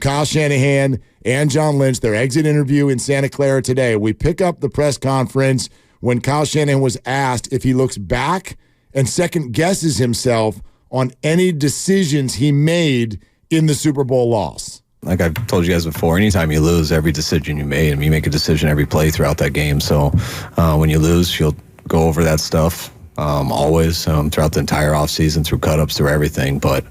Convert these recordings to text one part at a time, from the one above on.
Kyle Shanahan and John Lynch, their exit interview in Santa Clara today. We pick up the press conference when Kyle Shanahan was asked if he looks back and second guesses himself on any decisions he made in the Super Bowl loss. Like I've told you guys before, anytime you lose, every decision you made, you make a decision every play throughout that game. So when you lose, you'll go over that stuff always throughout the entire offseason, through cut-ups, through everything. But,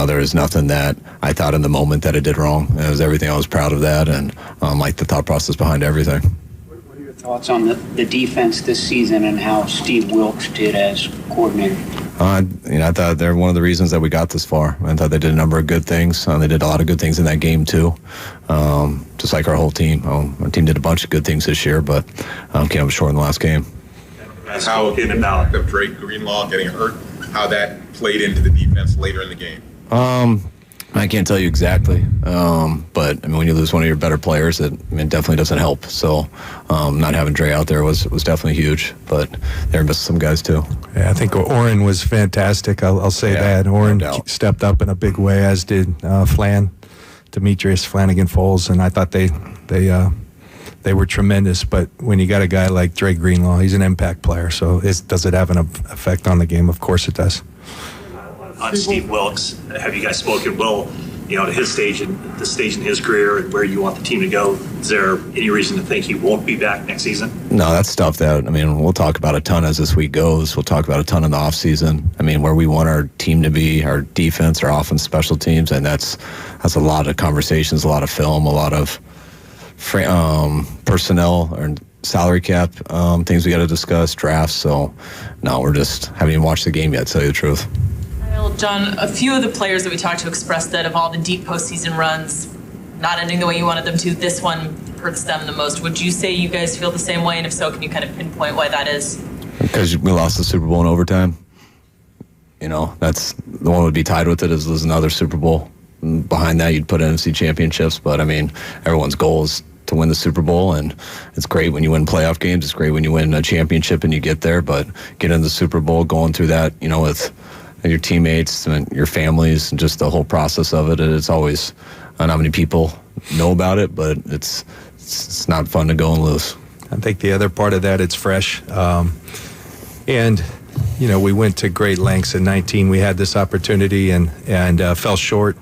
there was nothing that I thought in the moment that I did wrong. It was everything. I was proud of that and like the thought process behind everything. What are your thoughts on the defense this season and how Steve Wilks did as coordinator? I thought they're one of the reasons that we got this far. I thought they did a number of good things. They did a lot of good things in that game, too, just like our whole team. Our team did a bunch of good things this year, but came up short in the last game. How of Drake Greenlaw getting hurt, how that played into the defense later in the game? I can't tell you exactly, but when you lose one of your better players, it definitely doesn't help. So not having Dre out there was definitely huge, but they're missing some guys too. Yeah, I think Oren was fantastic. I'll say that. Oren stepped up in a big way, as did Demetrius Flanagan-Foles, and I thought they were tremendous. But when you got a guy like Dre Greenlaw, he's an impact player. So does it have an effect on the game? Of course it does. On Steve Wilks, have you guys spoken? Well, to his stage and the stage in his career and where you want the team to go, is there any reason to think he won't be back next season? No, that's stuff that, we'll talk about a ton as this week goes. We'll talk about a ton in the offseason. where we want our team to be, our defense, our offense, special teams, and that's a lot of conversations, a lot of film, a lot of personnel or salary cap things we got to discuss, drafts. So, no, we're just haven't even watched the game yet, to tell you the truth. Well, John, a few of the players that we talked to expressed that of all the deep postseason runs, not ending the way you wanted them to, this one hurts them the most. Would you say you guys feel the same way? And if so, can you kind of pinpoint why that is? Because we lost the Super Bowl in overtime. That's the one would be tied with it is another Super Bowl. And behind that, you'd put NFC championships. But, everyone's goal is to win the Super Bowl, and it's great when you win playoff games. It's great when you win a championship and you get there. But getting the Super Bowl, going through that, with your teammates and your families and just the whole process of it. It's always, I don't know how many people know about it, but it's not fun to go and lose. I think the other part of that, it's fresh. And we went to great lengths. In 19, we had this opportunity and fell short.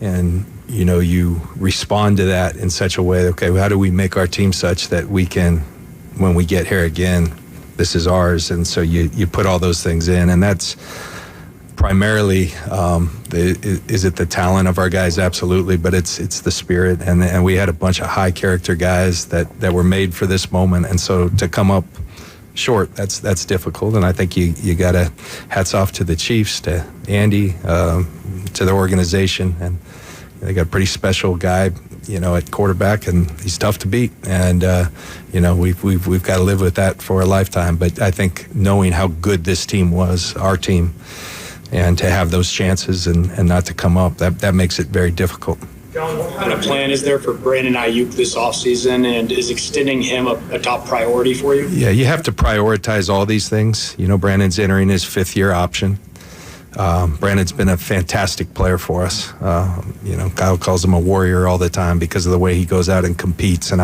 And, you respond to that in such a way, okay, how do we make our team such that we can, when we get here again, this is ours. And so you put all those things in, and that's primarily, is it the talent of our guys? Absolutely, but it's the spirit, and we had a bunch of high character guys that were made for this moment, and so to come up short, that's difficult. And I think you got to hats off to the Chiefs, to Andy, to the organization, and they got a pretty special guy, at quarterback, and he's tough to beat. And we've got to live with that for a lifetime. But I think knowing how good this team was, our team, and to have those chances and not to come up, that makes it very difficult. John, what kind of plan is there for Brandon Aiyuk this offseason, and is extending him a top priority for you? Yeah, you have to prioritize all these things. Brandon's entering his fifth-year option. Brandon's been a fantastic player for us. Kyle calls him a warrior all the time because of the way he goes out and competes, and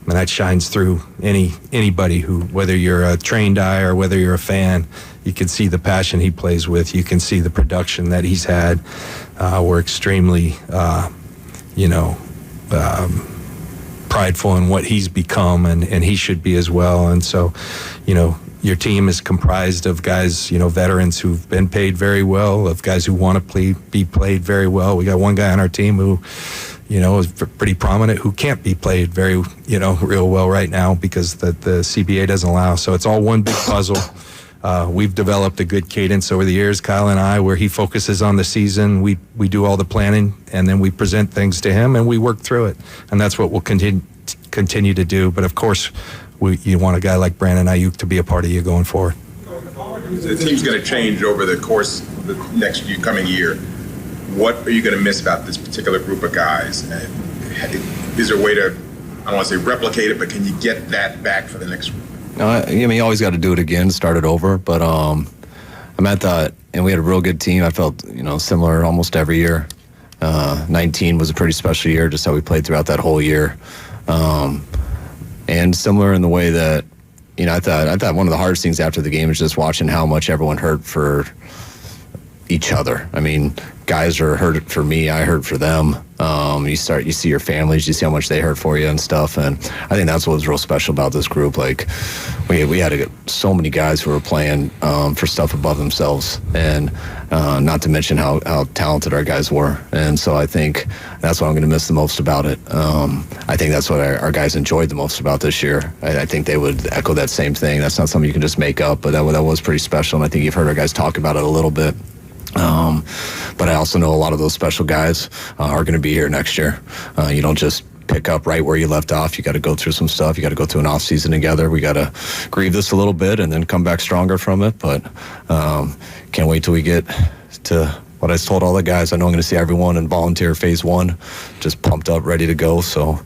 that shines through anybody who, whether you're a trained eye or whether you're a fan, you can see the passion he plays with. You can see the production that he's had. We're extremely, prideful in what he's become, and he should be as well. And so, your team is comprised of guys, veterans who've been paid very well, of guys who want to be played very well. We got one guy on our team who, is pretty prominent, who can't be played very, real well right now because the CBA doesn't allow. So it's all one big puzzle. We've developed a good cadence over the years, Kyle and I, where he focuses on the season. We do all the planning, and then we present things to him, and we work through it. And that's what we'll continue to do. But, of course, you want a guy like Brandon Aiyuk to be a part of you going forward. The team's going to change over the course of the next coming year. What are you going to miss about this particular group of guys? Is there a way to, I don't want to say replicate it, but can you get that back for the next group? You always got to do it again, start it over. But and we had a real good team. I felt, similar almost every year. 19 was a pretty special year, just how we played throughout that whole year. And similar in the way that, I thought one of the hardest things after the game is just watching how much everyone hurt for each other. I mean, guys are hurt for me, I hurt for them. You see your families, you see how much they hurt for you and stuff. And I think that's what was real special about this group. Like, we had so many guys who were playing for stuff above themselves, and not to mention how talented our guys were. And so I think that's what I'm going to miss the most about it. I think that's what our guys enjoyed the most about this year. I think they would echo that same thing. That's not something you can just make up, but that was pretty special. And I think you've heard our guys talk about it a little bit. But I also know a lot of those special guys are going to be here next year. You don't just pick up right where you left off. You got to go through some stuff. You got to go through an off season together. We got to grieve this a little bit and then come back stronger from it. But can't wait till we get to what I told all the guys. I know I'm going to see everyone in volunteer phase 1, just pumped up, ready to go. So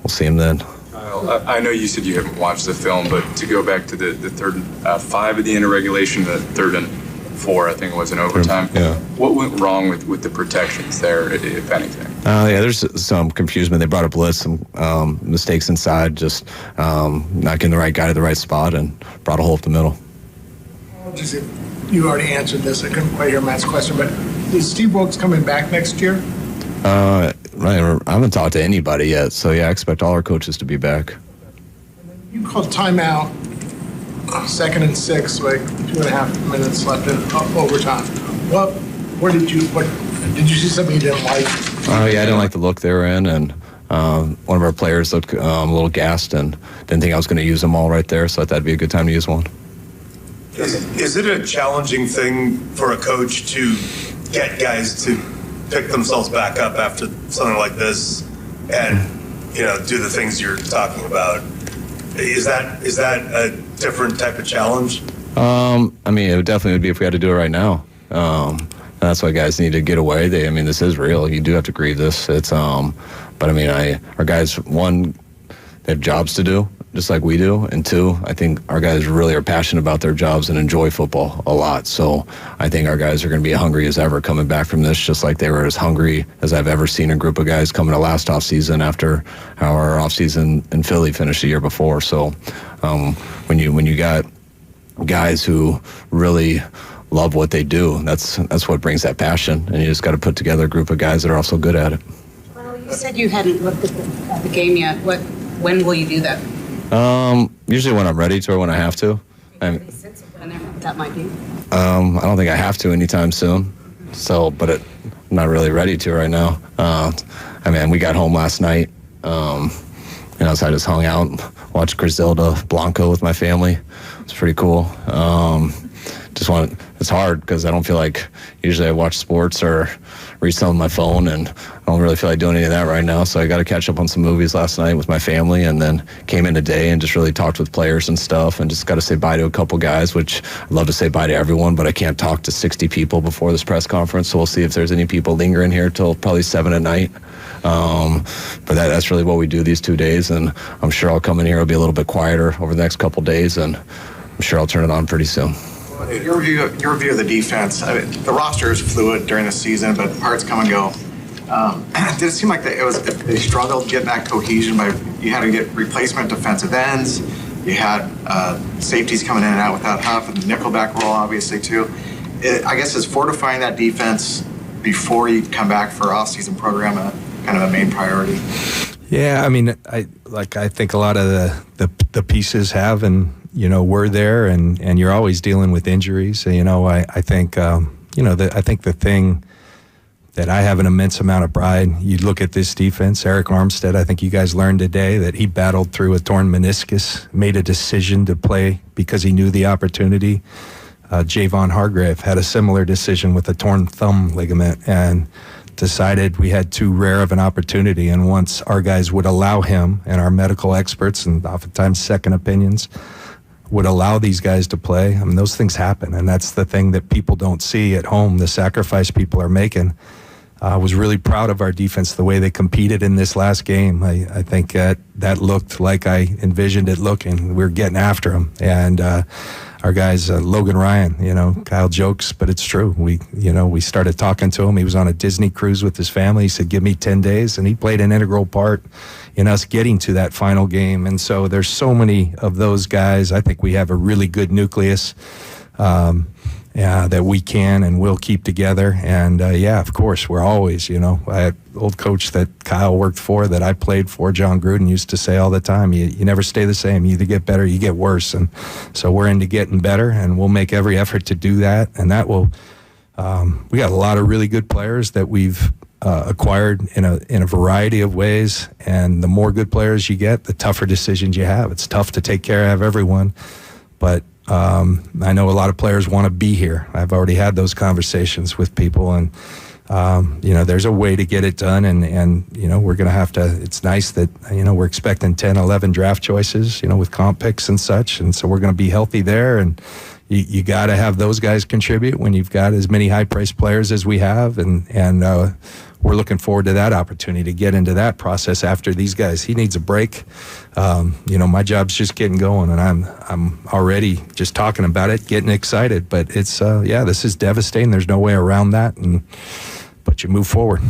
we'll see them then. I know you said you haven't watched the film, but to go back to the third 5 at the end of regulation, the third and 4, I think it was in overtime. Yeah. What went wrong with the protections there, if anything? Yeah, there's some confusion. They brought up lists, some mistakes inside, just not getting the right guy to the right spot, and brought a hole up the middle. You already answered this. I couldn't quite hear Matt's question, but is Steve Wilks coming back next year? I haven't talked to anybody yet, so yeah, I expect all our coaches to be back. You called timeout. 2nd and 6, like 2.5 minutes left in overtime. Did you see something you didn't like? Oh yeah, I didn't like the look they were in, and one of our players looked a little gassed and didn't think I was going to use them all right there, so I thought that'd be a good time to use one. Is it a challenging thing for a coach to get guys to pick themselves back up after something like this and do the things you're talking about? Is that a different type of challenge? I mean, it definitely would be if we had to do it right now. And that's why guys need to get away. This is real. You do have to grieve this. It's but I mean, our guys, 1, they have jobs to do, just like we do, and 2, I think our guys really are passionate about their jobs and enjoy football a lot. So I think our guys are going to be hungry as ever coming back from this, just like they were as hungry as I've ever seen a group of guys coming to last offseason after our offseason in Philly finished the year before. So when you got guys who really love what they do, that's what brings that passion, and you just got to put together a group of guys that are also good at it. Well, you said you hadn't looked at the game yet. When will you do that? Usually when I'm ready to or when I have to. That might be. I don't think I have to anytime soon. So, but I'm not really ready to right now. We got home last night. So I just hung out and watched Griselda Blanco with my family. It was pretty cool. It's hard because I don't feel like usually I watch sports or read something on my phone, and I don't really feel like doing any of that right now. So I got to catch up on some movies last night with my family, and then came in today and just really talked with players and stuff, and just got to say bye to a couple guys, which I'd love to say bye to everyone, but I can't talk to 60 people before this press conference. So we'll see if there's any people lingering here till probably 7 at night. But that's really what we do these 2 days, and I'm sure I'll come in here. It'll be a little bit quieter over the next couple days, and I'm sure I'll turn it on pretty soon. Your review of the defense. The roster is fluid during the season, but parts come and go. Did it seem like they struggled getting that cohesion? You had to get replacement defensive ends. You had safeties coming in and out without Huff, and the nickelback role obviously too. I guess is fortifying that defense before you come back for off-season program kind of a main priority. Yeah, I think a lot of the pieces have, and we're there, and you're always dealing with injuries. So, I think I think the thing that I have an immense amount of pride. You look at this defense, Eric Armstead. I think you guys learned today that he battled through a torn meniscus, made a decision to play because he knew the opportunity. Javon Hargrave had a similar decision with a torn thumb ligament, and decided we had too rare of an opportunity. And once our guys would allow him, and our medical experts and oftentimes second opinions would allow these guys to play, those things happen. And that's the thing that people don't see at home, the sacrifice people are making. was really proud of our defense, the way they competed in this last game. I think that looked like I envisioned it looking. We were getting after them. And our guys, Logan Ryan, Kyle jokes, but it's true. We started talking to him. He was on a Disney cruise with his family. He said, give me 10 days. And he played an integral part in us getting to that final game. And so there's so many of those guys. I think we have a really good nucleus that we can and will keep together. And of course, we're always, old coach that Kyle worked for, that I played for, John Gruden, used to say all the time, you never stay the same. You either get better or you get worse. And so we're into getting better, and we'll make every effort to do that. And that will, we got a lot of really good players that we've acquired in a variety of ways. And the more good players you get, the tougher decisions you have. It's tough to take care of everyone, but I know a lot of players want to be here. I've already had those conversations with people, and there's a way to get it done, and we're going to have to. It's nice that we're expecting 10, 11 draft choices, with comp picks and such, and so we're going to be healthy there. And you got to have those guys contribute when you've got as many high-priced players as we have, and we're looking forward to that opportunity to get into that process after these guys. He needs a break. My job's just getting going, and I'm already just talking about it, getting excited. But it's this is devastating. There's no way around that, but you move forward.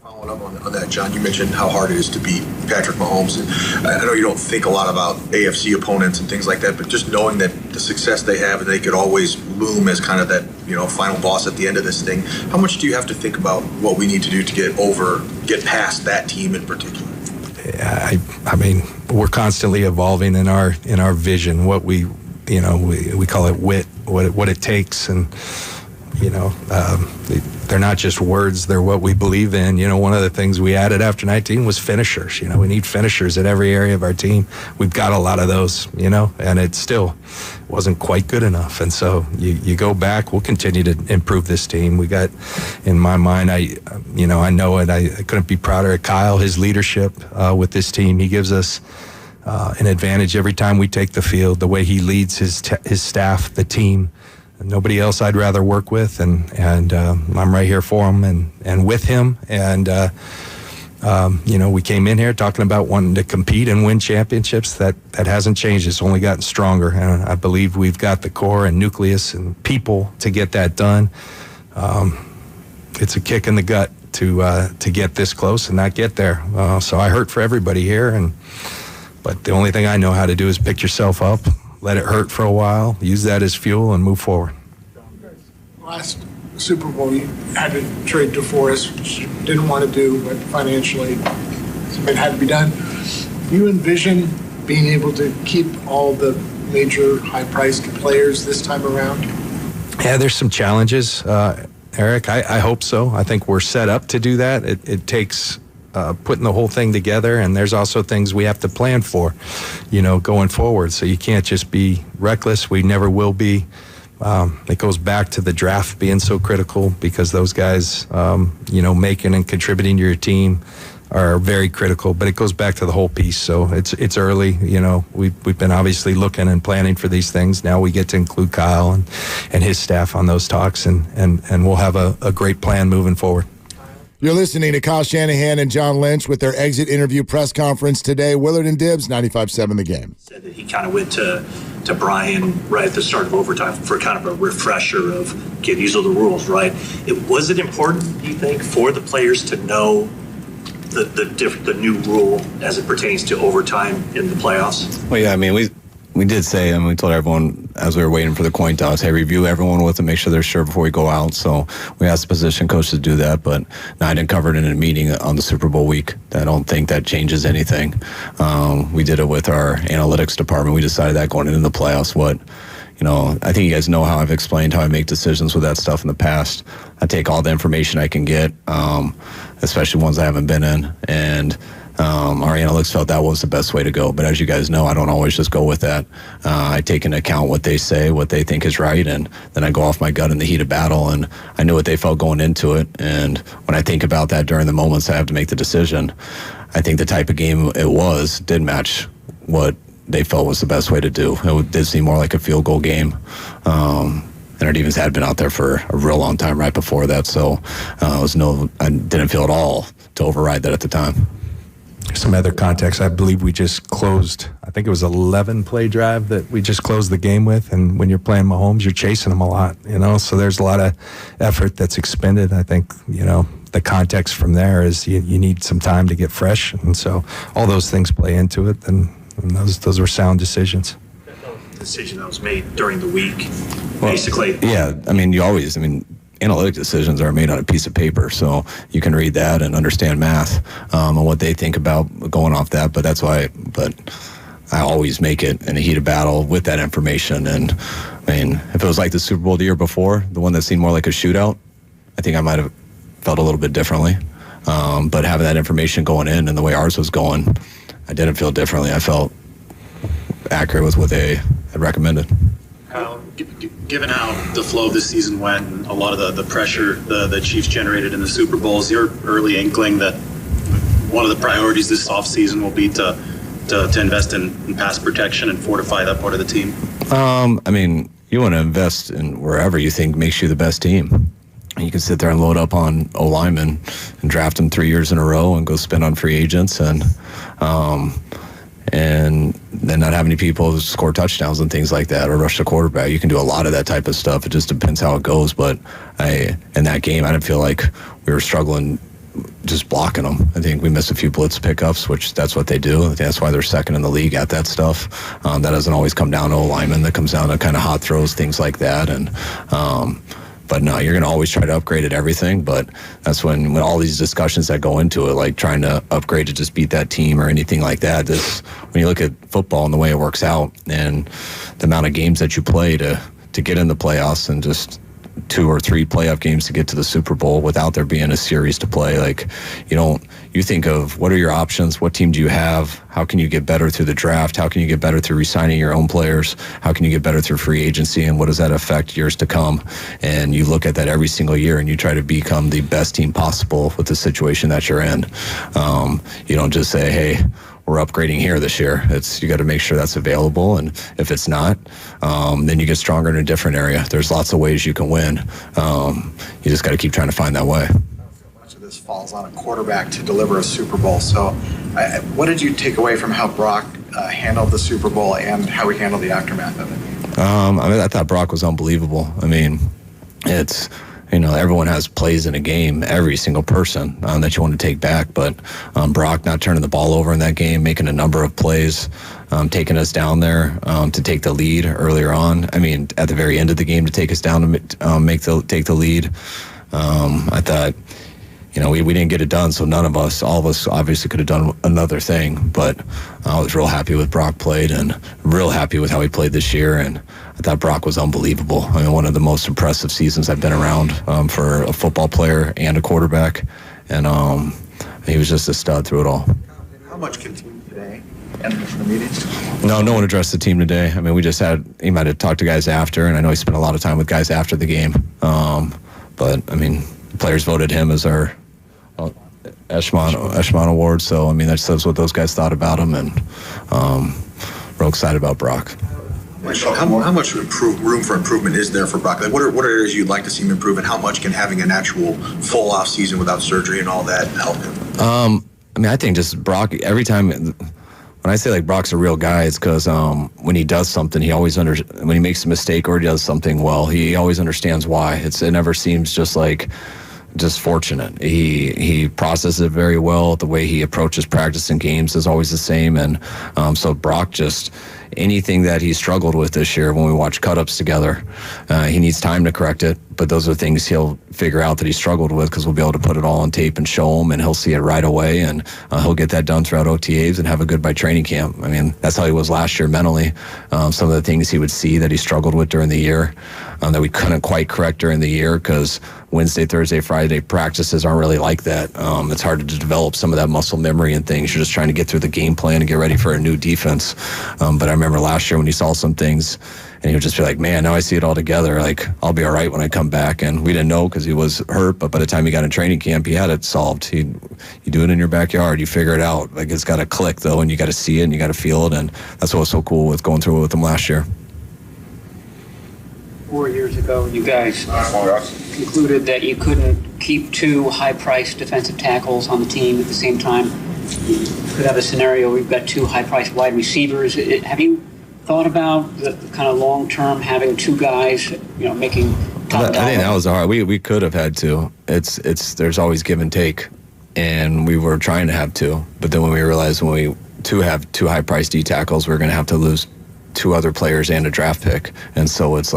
Following up on that, John, you mentioned how hard it is to beat Patrick Mahomes, and I know you don't think a lot about AFC opponents and things like that, but just knowing that the success they have and they could always loom as kind of that final boss at the end of this thing, how much do you have to think about what we need to do to get past that team in particular? Yeah, I mean, we're constantly evolving in our vision. What we call it wit, what it takes, and they're not just words, they're what we believe in. One of the things we added after 19 was finishers. We need finishers at every area of our team. We've got a lot of those, and it still wasn't quite good enough. And so you go back, we'll continue to improve this team. We got, in my mind, I know it, I couldn't be prouder of Kyle, his leadership with this team. He gives us an advantage every time we take the field, the way he leads his staff, the team. Nobody else I'd rather work with, and I'm right here for him and with him. And we came in here talking about wanting to compete and win championships. That hasn't changed. It's only gotten stronger, and I believe we've got the core and nucleus and people to get that done. It's a kick in the gut to get this close and not get there. So I hurt for everybody here, but the only thing I know how to do is pick yourself up, let it hurt for a while, use that as fuel, and move forward. Last Super Bowl, you had to trade DeForest, which you didn't want to do, but financially it had to be done. Do you envision being able to keep all the major high-priced players this time around? Yeah, there's some challenges, Eric. I hope so. I think we're set up to do that. It takes putting the whole thing together, and there's also things we have to plan for, going forward. So you can't just be reckless. We never will be. It goes back to the draft being so critical, because those guys, making and contributing to your team are very critical, but it goes back to the whole piece. So it's early, we've been obviously looking and planning for these things. Now we get to include Kyle and his staff on those talks, and we'll have a great plan moving forward. You're listening to Kyle Shanahan and John Lynch with their exit interview press conference today. Willard and Dibs, 95.7 The Game. Said that he kind of went to Brian right at the start of overtime for kind of a refresher of, okay, these are the rules, right? Was it important, do you think, for the players to know the new rule as it pertains to overtime in the playoffs? Well, yeah, I mean, we did say, and we told everyone as we were waiting for the coin toss, hey, review everyone with them, make sure they're sure before we go out. So we asked the position coach to do that, but I didn't cover it in a meeting on the Super Bowl week. I don't think that changes anything. We did it with our analytics department. We decided that going into the playoffs. I think you guys know how I've explained how I make decisions with that stuff in the past. I take all the information I can get, especially ones I haven't been in, and our analysts felt that was the best way to go. But as you guys know, I don't always just go with that. I take into account what they say, what they think is right, and then I go off my gut in the heat of battle. And I knew what they felt going into it. And when I think about that during the moments I have to make the decision, I think the type of game it did match what they felt was the best way to do. It did seem more like a field goal game. and our defense had been out there for a real long time right before that. So I didn't feel at all to override that at the time. Some other context, I believe we just closed, I think it was 11 play drive that we just closed the game with. And when you're playing Mahomes, you're chasing him a lot, so there's a lot of effort that's expended. I think, the context from there is you need some time to get fresh. And so all those things play into it. And those were sound decisions. Decision that was made during the week, basically. Yeah, analytic decisions are made on a piece of paper, so you can read that and understand math and what they think about going off that. But I always make it in a heat of battle with that information. And if it was like the Super Bowl the year before, the one that seemed more like a shootout, I think I might have felt a little bit differently. But having that information going in and the way ours was going, I didn't feel differently. I felt accurate with what they had recommended. Given how the flow of this season went and a lot of the pressure the Chiefs generated in the Super Bowl, is your early inkling that one of the priorities this offseason will be to invest in pass protection and fortify that part of the team? You want to invest in wherever you think makes you the best team. You can sit there and load up on O-linemen and draft them 3 years in a row and go spend on free agents and then not have any people score touchdowns and things like that or rush the quarterback. You can do a lot of that type of stuff. It just depends how it goes. But in that game, I didn't feel like we were struggling just blocking them. I think we missed a few blitz pickups, which that's what they do. I think that's why they're second in the league at that stuff. That doesn't always come down to O-linemen. That comes down to kind of hot throws, things like that. But no, you're going to always try to upgrade at everything. But that's when all these discussions that go into it, like trying to upgrade to just beat that team or anything like that. When you look at football and the way it works out and the amount of games that you play to get in the playoffs and just 2 or 3 playoff games to get to the Super Bowl without there being a series to play. You think of what are your options? What team do you have? How can you get better through the draft? How can you get better through re-signing your own players? How can you get better through free agency? And what does that affect years to come? And you look at that every single year and you try to become the best team possible with the situation that you're in. You don't just say, hey, we're upgrading here this year. You got to make sure that's available. And if it's not, then you get stronger in a different area. There's lots of ways you can win. You just got to keep trying to find that way. Much of this falls on a quarterback to deliver a Super Bowl. So what did you take away from how Brock handled the Super Bowl and how he handled the aftermath of it? I thought Brock was unbelievable. Everyone has plays in a game, every single person that you want to take back. But Brock not turning the ball over in that game, making a number of plays, taking us down there to take the lead earlier on. At the very end of the game to take us down to take the lead. I thought, we didn't get it done, so all of us obviously could have done another thing. But I was real happy with Brock played and real happy with how he played this year. And I thought Brock was unbelievable. One of the most impressive seasons I've been around for a football player and a quarterback. And he was just a stud through it all. How much can team today and the meetings? No one addressed the team today. He might have talked to guys after, and I know he spent a lot of time with guys after the game. But the players voted him as our Eshmon Award. So, that says what those guys thought about him, and real excited about Brock. How much room for improvement is there for Brock? What are areas you'd like to see him improve, and how much can having an actual full off season without surgery and all that help him? I think just Brock, every time, when I say Brock's a real guy, it's because when he does something, he always when he makes a mistake or he does something well, he always understands why. It never seems just fortunate. He processes it very well. The way he approaches practice and games is always the same. And so Brock just, anything that he struggled with this year when we watch cut-ups together, he needs time to correct it. But those are things he'll figure out that he struggled with because we'll be able to put it all on tape and show him, and he'll see it right away. And he'll get that done throughout OTAs and have a goodbye training camp. That's how he was last year mentally. Some of the things he would see that he struggled with during the year that we couldn't quite correct during the year because Wednesday, Thursday, Friday practices aren't really like that. It's hard to develop some of that muscle memory and things. You're just trying to get through the game plan and get ready for a new defense. But I remember last year when he saw some things and he would just be like, man, now I see it all together. I'll be all right when I come back. And we didn't know because he was hurt, but by the time he got in training camp, he had it solved. You do it in your backyard, you figure it out. It's got to click though, and you got to see it and you got to feel it. And that's what was so cool with going through it with him last year. 4 years ago, you guys concluded that you couldn't keep two high-priced defensive tackles on the team at the same time. You could have a scenario where you've got two high-priced wide receivers. Have you thought about the kind of long-term having two guys, making top dollar? I think that was hard. We could have had two. There's always give and take, and we were trying to have two. But then when we realized when we have two high-priced D tackles, we're going to have to lose two other players and a draft pick. And so it's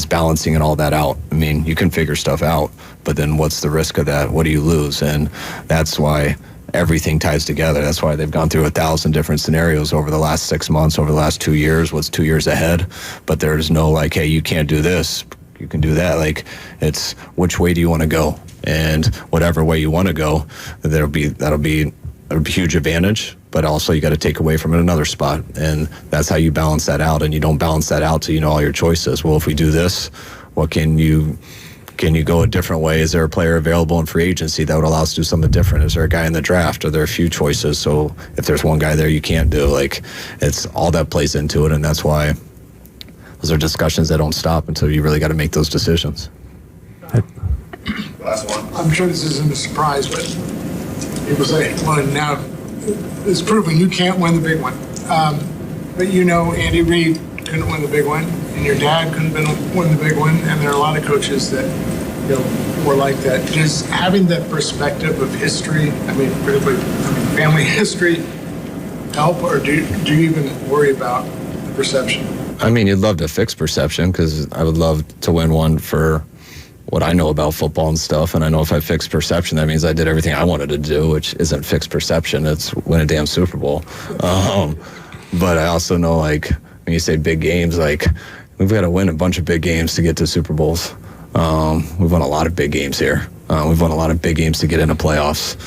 balancing and all that out. I mean, you can figure stuff out, but then what's the risk of that? What do you lose? And that's why everything ties together. That's why they've gone through 1,000 different scenarios over the last 6 months, over the last 2 years, what's 2 years ahead. But there's no hey, you can't do this, you can do that. It's which way do you want to go? And whatever way you want to go, that'll be a huge advantage, but also you got to take away from it another spot. And that's how you balance that out. And you don't balance that out till you know all your choices. Well, if we do this, what can you go a different way? Is there a player available in free agency that would allow us to do something different? Is there a guy in the draft? Are there a few choices? So if there's one guy there you can't do, it's all that plays into it. And that's why those are discussions that don't stop until you really got to make those decisions. Last one. I'm sure this isn't a surprise, but people say, well, now it's proven you can't win the big one. But Andy Reid couldn't win the big one, and your dad couldn't win the big one, and there are a lot of coaches that were like that. Does having that perspective of history, particularly family history, help, or do you even worry about the perception? You'd love to fix perception, because I would love to win one for what I know about football and stuff. And I know if I fix perception, that means I did everything I wanted to do, which isn't fix perception. It's win a damn Super Bowl. But I also know, when you say big games, we've got to win a bunch of big games to get to Super Bowls. We've won a lot of big games here. We've won a lot of big games to get into playoffs.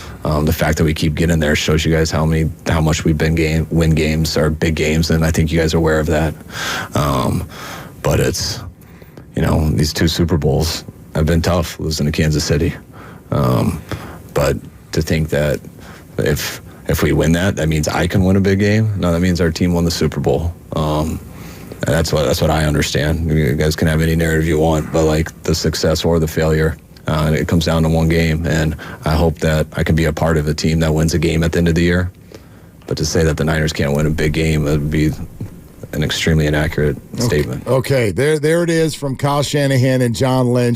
The fact that we keep getting there shows you guys how much we've been win games or big games, and I think you guys are aware of that. But it's, these two Super Bowls have been tough, losing to Kansas City. But to think that if we win that means I can win a big game. No, that means our team won the Super Bowl. That's what I understand. You guys can have any narrative you want, but the success or the failure, it comes down to one game. And I hope that I can be a part of a team that wins a game at the end of the year. But to say that the Niners can't win a big game, it would be an extremely inaccurate statement. Okay, there it is from Kyle Shanahan and John Lynch.